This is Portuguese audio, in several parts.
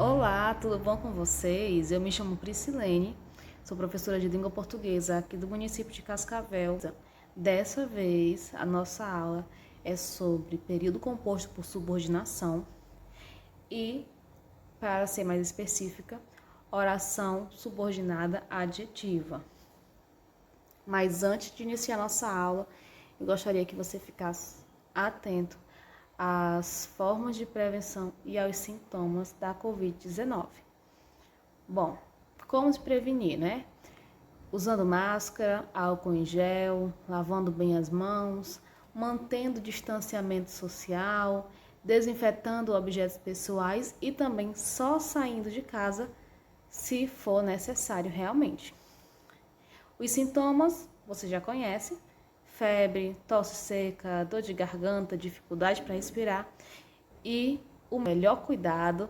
Olá, tudo bom com vocês? Eu me chamo Priscilene, sou professora de língua portuguesa aqui do município de Cascavel. Dessa vez, a nossa aula é sobre período composto por subordinação e, para ser mais específica, oração subordinada adjetiva. Mas antes de iniciar nossa aula, eu gostaria que você ficasse atento às formas de prevenção e aos sintomas da Covid-19. Bom, como se prevenir, né? Usando máscara, álcool em gel, lavando bem as mãos, mantendo distanciamento social, desinfetando objetos pessoais e também só saindo de casa se for necessário realmente. Os sintomas você já conhece: febre, tosse seca, dor de garganta, dificuldade para respirar, e o melhor cuidado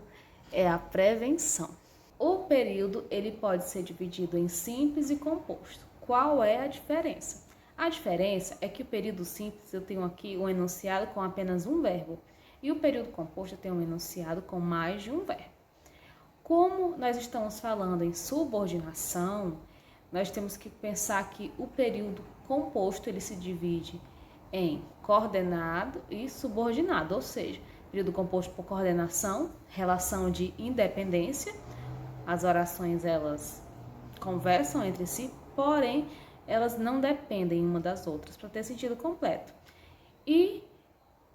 é a prevenção. O período ele pode ser dividido em simples e composto. Qual é a diferença? A diferença é que o período simples eu tenho aqui um enunciado com apenas um verbo e o período composto eu tenho um enunciado com mais de um verbo. Como nós estamos falando em subordinação, nós temos que pensar que o período composto ele se divide em coordenado e subordinado, ou seja, período composto por coordenação, relação de independência. As orações elas conversam entre si, porém elas não dependem uma das outras para ter sentido completo. E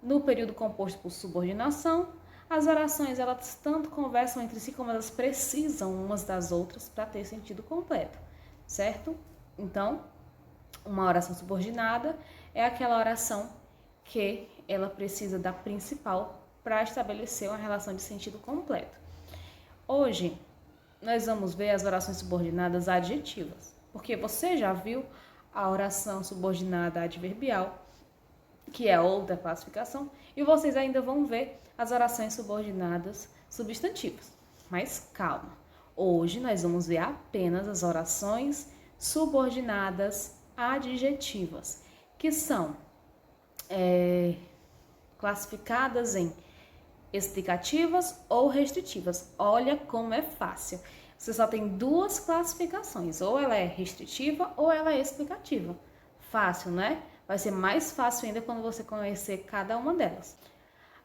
no período composto por subordinação, as orações elas tanto conversam entre si como elas precisam umas das outras para ter sentido completo, certo? Então, uma oração subordinada é aquela oração que ela precisa da principal para estabelecer uma relação de sentido completo. Hoje, nós vamos ver as orações subordinadas adjetivas, porque você já viu a oração subordinada adverbial, que é outra classificação, e vocês ainda vão ver as orações subordinadas substantivas. Mas calma, hoje nós vamos ver apenas as orações subordinadas adjetivas, que são classificadas em explicativas ou restritivas. Olha como é fácil. Você só tem duas classificações, ou ela é restritiva ou ela é explicativa. Fácil, né? Vai ser mais fácil ainda quando você conhecer cada uma delas.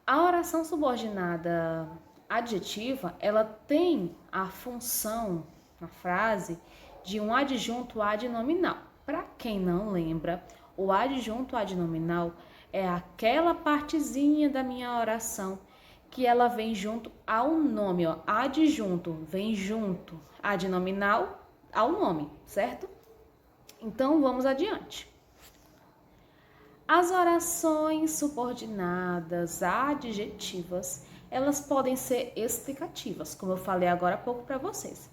A oração subordinada adjetiva, ela tem a função na frase de um adjunto adnominal. Para quem não lembra, o adjunto adnominal é aquela partezinha da minha oração que ela vem junto ao nome, ó. Adjunto vem junto, adnominal ao nome, certo? Então vamos adiante. As orações subordinadas adjetivas, elas podem ser explicativas, como eu falei agora há pouco para vocês.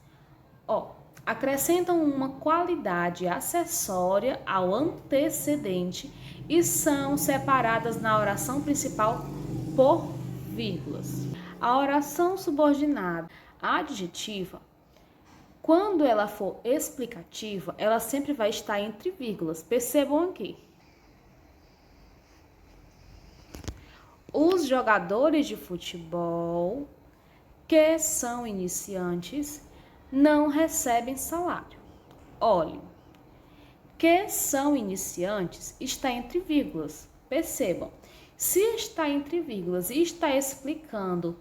Acrescentam uma qualidade acessória ao antecedente e são separadas na oração principal por vírgulas. A oração subordinada adjetiva, quando ela for explicativa, ela sempre vai estar entre vírgulas. Percebam aqui. Os jogadores de futebol que são iniciantes não recebem salário. Olhem, que são iniciantes está entre vírgulas. Percebam, se está entre vírgulas e está explicando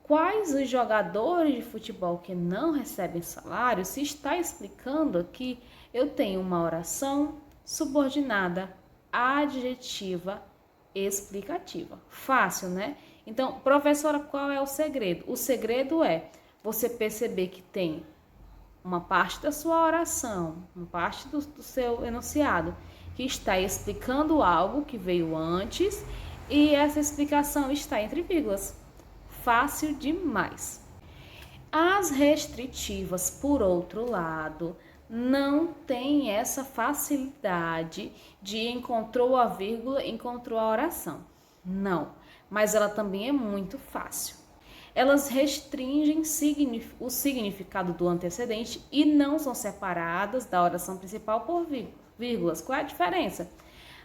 quais os jogadores de futebol que não recebem salário, se está explicando aqui, eu tenho uma oração subordinada adjetiva explicativa. Fácil, né? Então, professora, qual é o segredo? O segredo é você perceber que tem uma parte da sua oração, uma parte do seu enunciado que está explicando algo que veio antes e essa explicação está entre vírgulas. Fácil demais. As restritivas, por outro lado, não tem essa facilidade de encontrou a vírgula, encontrou a oração. Não, mas ela também é muito fácil. Elas restringem o significado do antecedente e não são separadas da oração principal por vírgulas. Qual é a diferença?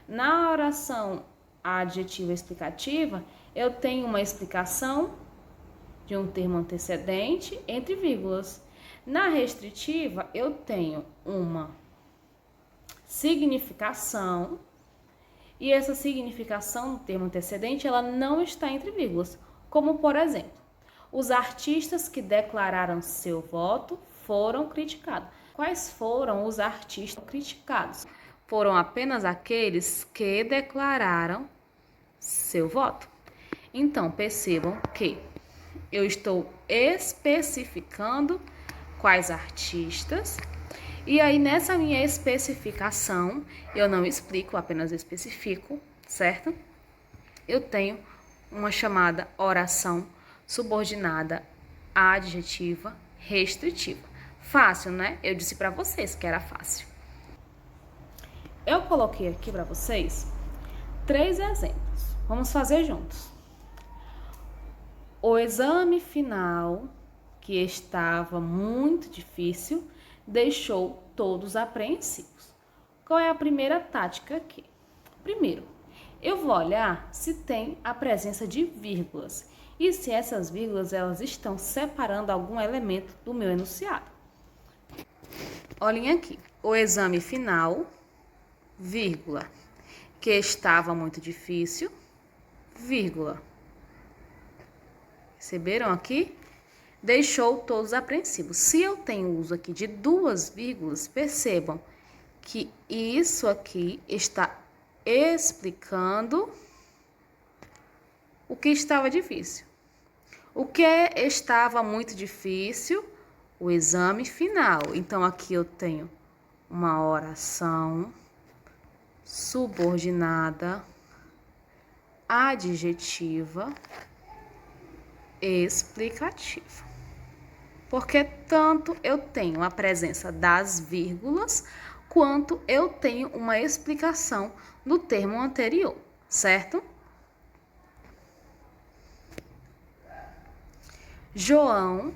Na oração adjetiva explicativa, eu tenho uma explicação de um termo antecedente entre vírgulas. Na restritiva, eu tenho uma significação e essa significação no termo antecedente, ela não está entre vírgulas. Como, por exemplo, os artistas que declararam seu voto foram criticados. Quais foram os artistas criticados? Foram apenas aqueles que declararam seu voto. Então, percebam que eu estou especificando quais artistas, e aí nessa minha especificação, eu não explico, apenas especifico, certo? Eu tenho uma chamada oração subordinada adjetiva restritiva. Fácil, né? Eu disse para vocês que era fácil. Eu coloquei aqui para vocês 3 exemplos. Vamos fazer juntos. O exame final, que estava muito difícil, deixou todos apreensivos. Qual é a primeira tática aqui? Primeiro, eu vou olhar se tem a presença de vírgulas e se essas vírgulas elas estão separando algum elemento do meu enunciado. Olhem aqui, o exame final, vírgula, que estava muito difícil, vírgula. Perceberam aqui? Deixou todos apreensivos. Se eu tenho uso aqui de 2 vírgulas, percebam que isso aqui está explicando o que estava difícil. O que estava muito difícil? O exame final. Então, aqui eu tenho uma oração subordinada adjetiva explicativa. Porque tanto eu tenho a presença das vírgulas, quanto eu tenho uma explicação do termo anterior, certo? João,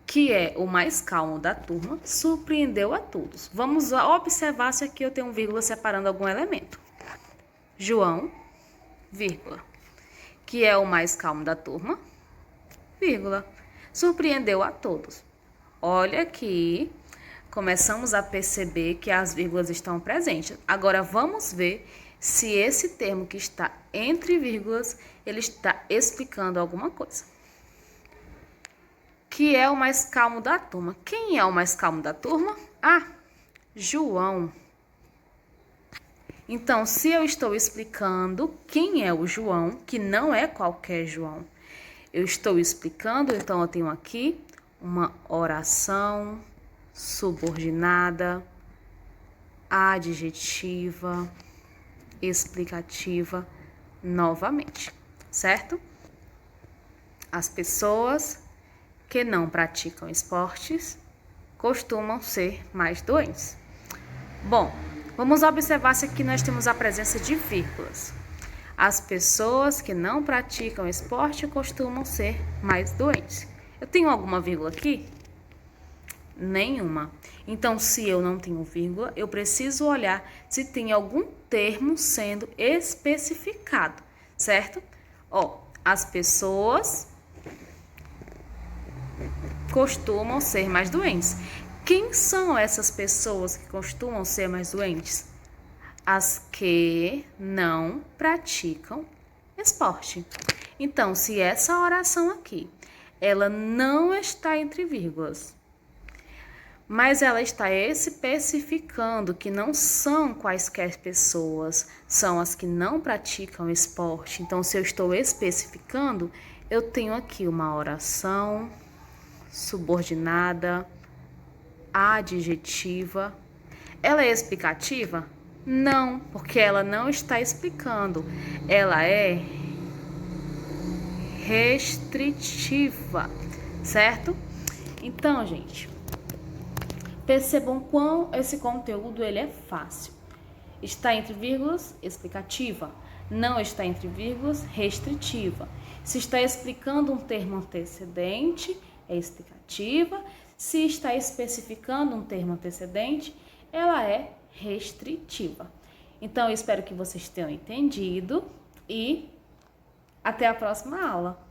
que é o mais calmo da turma, surpreendeu a todos. Vamos observar se aqui eu tenho vírgula separando algum elemento. João, vírgula, que é o mais calmo da turma, vírgula, surpreendeu a todos. Olha aqui, começamos a perceber que as vírgulas estão presentes. Agora vamos ver se esse termo que está entre vírgulas, ele está explicando alguma coisa. Que é o mais calmo da turma. Quem é o mais calmo da turma? Ah, João. Então, se eu estou explicando quem é o João, que não é qualquer João, eu estou explicando, então eu tenho aqui uma oração subordinada, adjetiva, explicativa, novamente, certo? As pessoas que não praticam esportes costumam ser mais doentes. Bom, vamos observar se aqui nós temos a presença de vírgulas. As pessoas que não praticam esporte costumam ser mais doentes. Eu tenho alguma vírgula aqui? Nenhuma. Então, se eu não tenho vírgula, eu preciso olhar se tem algum termo sendo especificado, certo? Ó, as pessoas costumam ser mais doentes. Quem são essas pessoas que costumam ser mais doentes? As que não praticam esporte. Então, se essa oração aqui, ela não está entre vírgulas, mas ela está especificando que não são quaisquer pessoas, são as que não praticam esporte. Então, se eu estou especificando, eu tenho aqui uma oração subordinada, adjetiva. Ela é explicativa? Não, porque ela não está explicando. Ela é restritiva, certo? Então, gente, percebam quão esse conteúdo ele é fácil. Está entre vírgulas, explicativa. Não está entre vírgulas, restritiva. Se está explicando um termo antecedente, é explicativa. Se está especificando um termo antecedente, ela é restritiva. Então, eu espero que vocês tenham entendido e até a próxima aula.